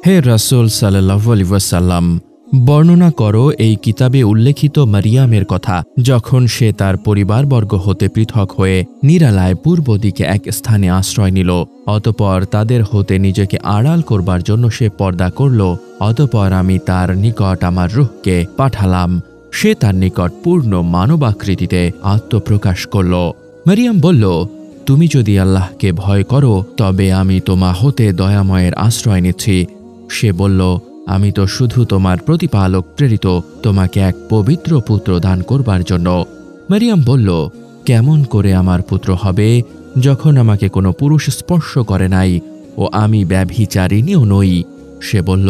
হে রাসূল সাল্লাল্লাহু আলাইহি ওয়াসাল্লাম, বর্ণনা করো এই কিতাবে উল্লেখিত মারিয়ামের কথা, যখন সে তার পরিবারবর্গ হতে পৃথক হয়ে নিরালায় পূর্ব দিকে এক স্থানে আশ্রয় নিল। অতঃপর তাদের হতে নিজেকে আড়াল করবার জন্য সে পর্দা করল। অতঃপর আমি তার নিকট আমার রূহকে পাঠালাম। সে তার নিকট পূর্ণ মানবাকৃতিতে আত্মপ্রকাশ করল। মারিয়াম বলল, তুমি যদি আল্লাহকে ভয় করো তবে আমি তোমা হতে দয়াময়ের আশ্রয় নিচ্ছি। সে বলল, আমি তো শুধু তোমার প্রতিপালক প্রেরিত তোমাকে এক পবিত্র পুত্র দান করবার জন্য। মারিয়াম বলল, কেমন করে আমার পুত্র হবে যখন আমাকে কোনো পুরুষ স্পর্শ করে নাই ও আমি ব্যভিচারিণীও নই? সে বলল,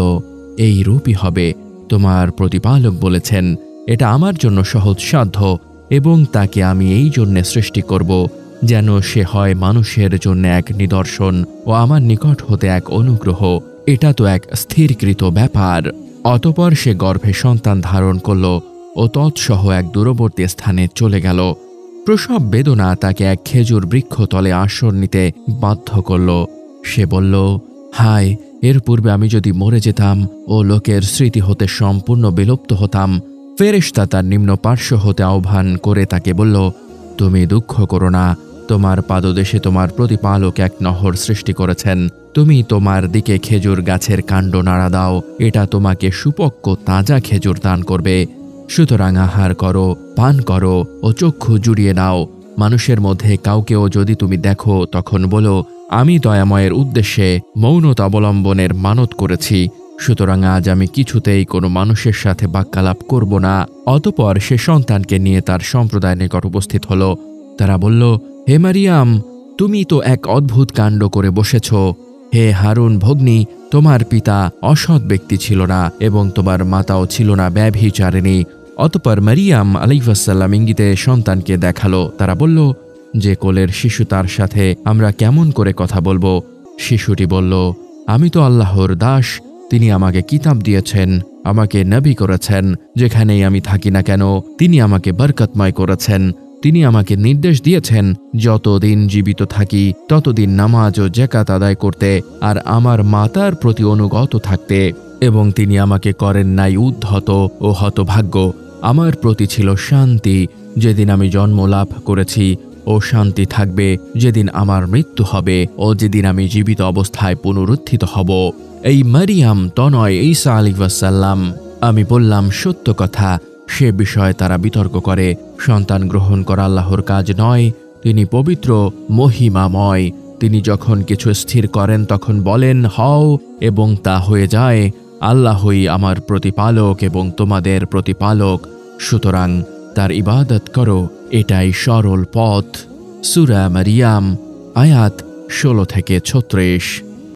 এই রূপই হবে। তোমার প্রতিপালক বলেছেন, এটা আমার জন্য সহজ সাধ্য এবং তাকে আমি এই জন্যে সৃষ্টি করব যেন সে হয় মানুষের জন্য এক নিদর্শন ও আমার নিকট হতে এক অনুগ্রহ। এটা তো এক স্থিরকৃত ব্যাপার। অতঃপর সে গর্ভে সন্তান ধারণ করল ও তৎসহ এক দূরবর্তী স্থানে চলে গেল। প্রসব বেদনা তাকে এক খেজুর বৃক্ষ তলে আসন নিতে বাধ্য করল। সে বলল, হায়, এর পূর্বে আমি যদি মরে যেতাম ও লোকের স্মৃতি হতে সম্পূর্ণ বিলুপ্ত হতাম। ফেরেশতা তার নিম্ন পার্শ্ব হতে আহ্বান করে তাকে বলল, তুমি দুঃখ করো না, তোমার পাদদেশে তোমার প্রতিপালক এক নহর সৃষ্টি করেছেন। তুমি তোমার দিকে খেজুর গাছের কাণ্ড নাড়া দাও, এটা তোমাকে সুপক্ক তাজা খেজুর দান করবে। সুতরাং আহার করো, পান করো ও চক্ষু জুড়িয়ে নাও। মানুষের মধ্যে কাউকেও যদি তুমি দেখো তখন বলো, আমি দয়াময়ের উদ্দেশ্যে মৌনতা অবলম্বনের মানত করেছি। সুতরাং আজ আমি কিছুতেই কোনো মানুষের সাথে বাক্যালাপ করব না। অতঃপর সে সন্তানকে নিয়ে তার সম্প্রদায়ের নিকট উপস্থিত হল। তারা বলল, হে মারিয়াম, তুমি তো এক অদ্ভুত কাণ্ড করে বসেছ। হে হারুন ভগ্নী, তোমার পিতা অসৎ ব্যক্তি ছিল না এবং তোমার মাতাও ছিল না ব্যভিচারিণী। অতঃপর মারিয়াম আলাইহিস সালাম ইঙ্গিতে সন্তানকে দেখালো। তারা বলল, যে কোলের শিশু তার সাথে আমরা কেমন করে কথা বলবো? শিশুটি বলল, আমি তো আল্লাহর দাস, তিনি আমাকে কিতাব দিয়েছেন, আমাকে নবী করেছেন। যেখানেই আমি থাকি না কেন তিনি আমাকে বরকতময় করেছেন। তিনি আমাকে নির্দেশ দিয়েছেন যতদিন জীবিত থাকি ততদিন নামাজ ও যাকাত আদায় করতে আর আমার মাতার প্রতি অনুগত থাকতে, এবং তিনি আমাকে করেন নাই উদ্ধত ও হতভাগ্য। আমার প্রতি ছিল শান্তি যেদিন আমি জন্ম লাভ করেছি, ও শান্তি থাকবে যেদিন আমার মৃত্যু হবে ও যেদিন আমি জীবিত অবস্থায় পুনরুত্থিত হব। এই মারিয়াম তনয় ঈসা আলাইহিস সালাম। আমি বললাম সত্য কথা। সে বিষয়ে তারা বিতর্ক করে। সন্তান গ্রহণ করা আল্লাহর কাজ নয়, তিনি পবিত্র মহিমাময়। তিনি যখন কিছু স্থির করেন তখন বলেন হও এবং তা হয়ে যায়। আল্লাহই আমার প্রতিপালক এবং তোমাদের প্রতিপালক, সুতরাং তার ইবাদত করো, এটাই সরল পথ। সূরা মারিয়াম আয়াত 16 থেকে 36।